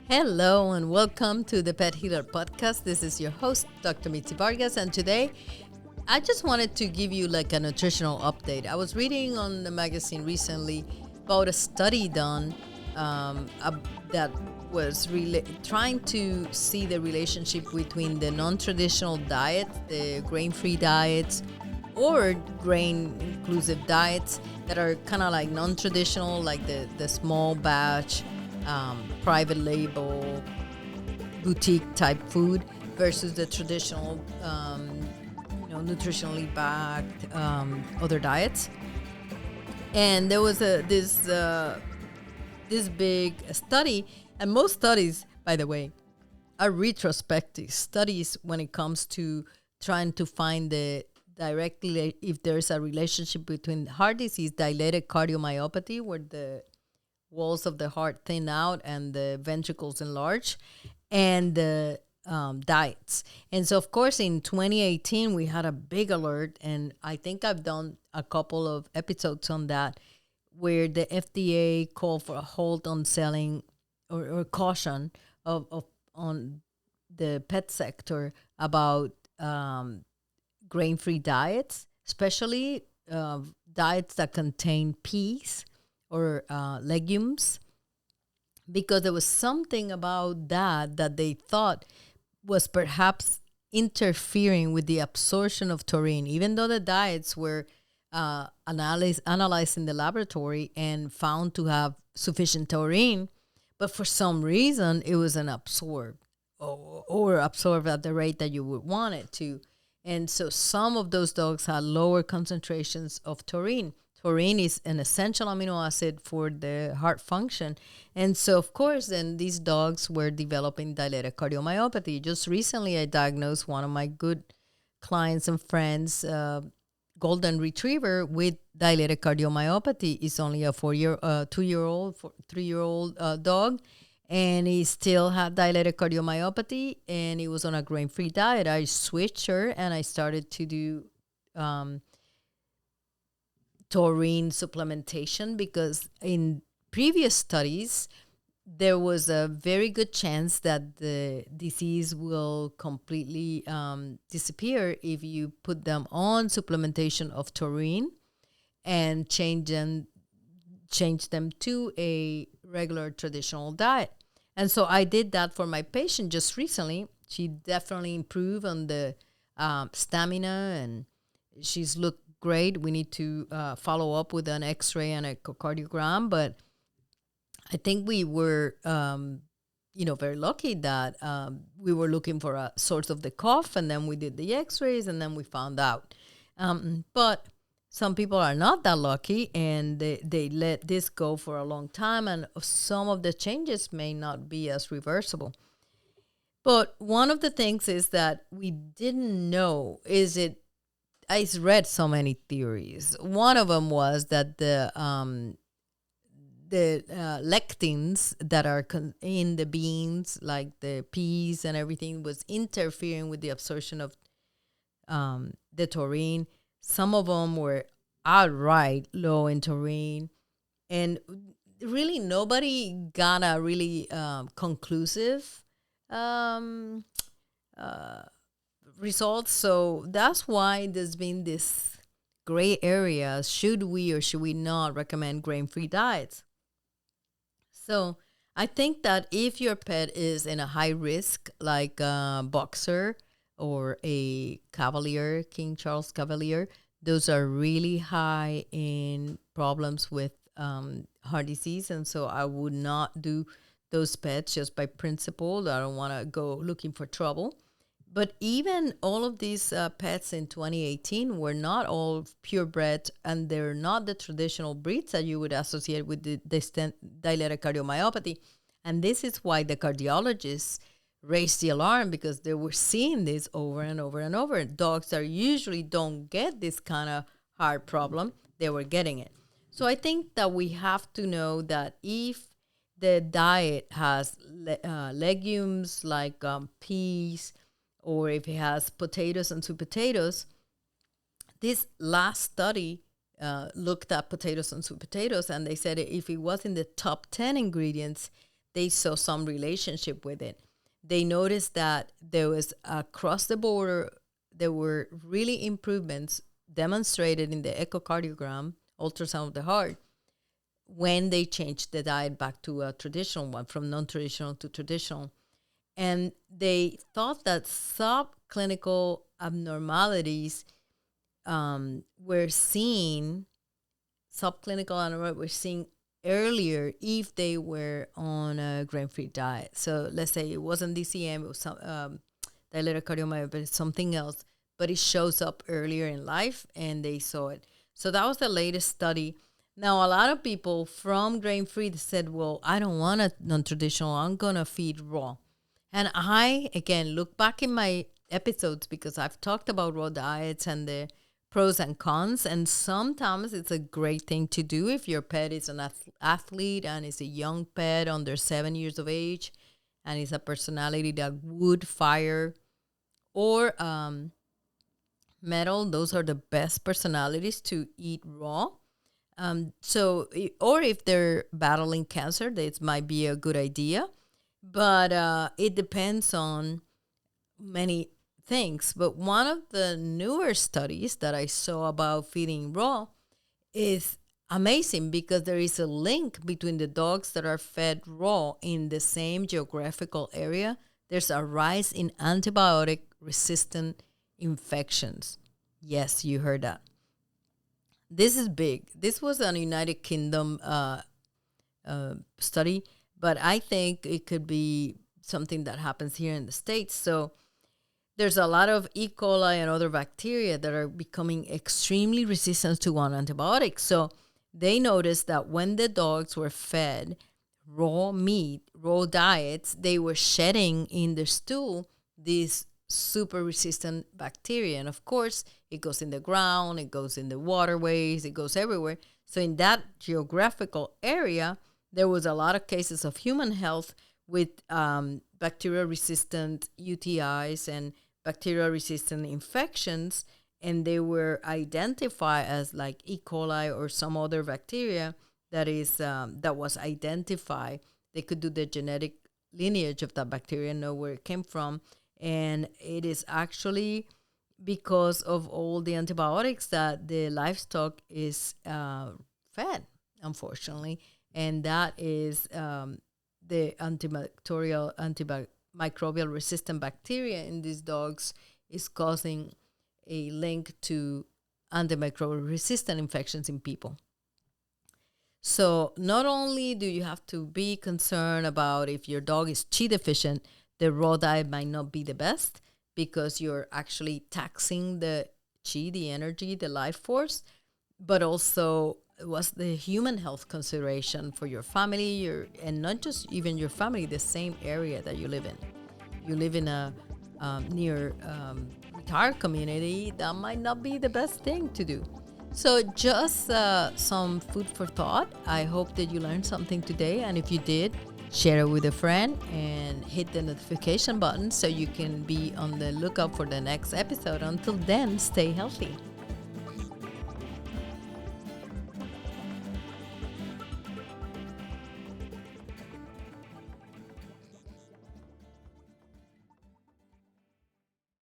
Hello and welcome to the Pet Healer Podcast. This is your host, Dr. Mitzi Vargas, and today I just wanted to give you like a nutritional update. I was reading on the magazine recently about a study done that was trying to see the relationship between the non-traditional diet, the grain-free diets, or grain-inclusive diets that are kind of like non-traditional, like the small batch, private label, boutique type food versus the traditional, nutritionally backed other diets. And there was this big study, and most studies, by the way, are retrospective studies when it comes to trying to find if there's a relationship between heart disease, dilated cardiomyopathy, where the walls of the heart thin out and the ventricles enlarge, and the diets. And so, of course, in 2018, we had a big alert, and I think I've done a couple of episodes on that, where the FDA called for a hold on selling or caution on the pet sector about grain-free diets, especially diets that contain peas or legumes, because there was something about that they thought was perhaps interfering with the absorption of taurine, even though the diets were analyzed in the laboratory and found to have sufficient taurine, but for some reason it wasn't absorbed or absorbed at the rate that you would want it to. And so some of those dogs had lower concentrations of taurine. Taurine is an essential amino acid for the heart function. And so, of course, then these dogs were developing dilated cardiomyopathy. Just recently, I diagnosed one of my good clients and friends, golden retriever with dilated cardiomyopathy. It's only a 2-year-old, 3-year-old dog. And he still had dilated cardiomyopathy, and he was on a grain-free diet. I switched her, and I started to do taurine supplementation, because in previous studies, there was a very good chance that the disease will completely disappear if you put them on supplementation of taurine and change them to a regular traditional diet. And so I did that for my patient just recently. She definitely improved on the stamina, and she's looked great. We need to follow up with an x-ray and echocardiogram, but I think we were very lucky that we were looking for a source of the cough, and then we did the x-rays, and then we found out. But some people are not that lucky, and they let this go for a long time, and some of the changes may not be as reversible. But one of the things is that we didn't know I read so many theories. One of them was that the lectins that are in the beans, like the peas and everything, was interfering with the absorption of the taurine. Some of them were outright low in taurine. And really nobody got a really conclusive results. So that's why there's been this gray area. Should we or should we not recommend grain-free diets? So I think that if your pet is in a high risk, like a boxer or a Cavalier, King Charles Cavalier, those are really high in problems with heart disease. And so I would not do those pets just by principle. I don't want to go looking for trouble. But even all of these pets in 2018 were not all purebred, and they're not the traditional breeds that you would associate with the dilated cardiomyopathy. And this is why the cardiologists raised the alarm, because they were seeing this over and over and over. Dogs that usually don't get this kind of heart problem, they were getting it. So I think that we have to know that if the diet has legumes like peas, or if it has potatoes and sweet potatoes, this last study looked at potatoes and sweet potatoes, and they said if it was in the top 10 ingredients, they saw some relationship with it. They noticed that there was across the border, there were really improvements demonstrated in the echocardiogram, ultrasound of the heart, when they changed the diet back to a traditional one, from non-traditional to traditional. And they thought that subclinical abnormalities were seen, subclinical abnormalities were seen earlier if they were on a grain-free diet. So let's say it wasn't DCM, it was some dilated cardiomyopathy, but it's something else, but it shows up earlier in life, and they saw it. So that was the latest study. Now, a lot of people from grain-free said, well, I don't want a non-traditional, I'm going to feed raw. And I, again, look back in my episodes because I've talked about raw diets and the pros and cons. And sometimes it's a great thing to do if your pet is an athlete and is a young pet under 7 years of age and is a personality that would fire or metal. Those are the best personalities to eat raw. Or if they're battling cancer, that might be a good idea. But it depends on many things. But one of the newer studies that I saw about feeding raw is amazing because there is a link between the dogs that are fed raw in the same geographical area. There's a rise in antibiotic resistant infections. Yes, you heard that. This is big. This was a United Kingdom study, but I think it could be something that happens here in the States. So there's a lot of E. coli and other bacteria that are becoming extremely resistant to one antibiotic. So they noticed that when the dogs were fed raw meat, raw diets, they were shedding in their stool these super resistant bacteria. And of course, it goes in the ground, it goes in the waterways, it goes everywhere. So in that geographical area, there was a lot of cases of human health with bacteria-resistant UTIs and bacteria-resistant infections, and they were identified as like E. coli or some other bacteria that was identified. They could do the genetic lineage of that bacteria, know where it came from, and it is actually because of all the antibiotics that the livestock is fed, unfortunately. And that is the antimicrobial resistant bacteria in these dogs is causing a link to antimicrobial resistant infections in people. So not only do you have to be concerned about if your dog is Qi deficient, the raw diet might not be the best because you're actually taxing the Qi, the energy, the life force, but also was the human health consideration for your family, and not just even your family, the same area that you live in. You live in a near retired community, that might not be the best thing to do. So just some food for thought. I hope that you learned something today, and if you did, share it with a friend and hit the notification button so you can be on the lookout for the next episode. Until then, stay healthy.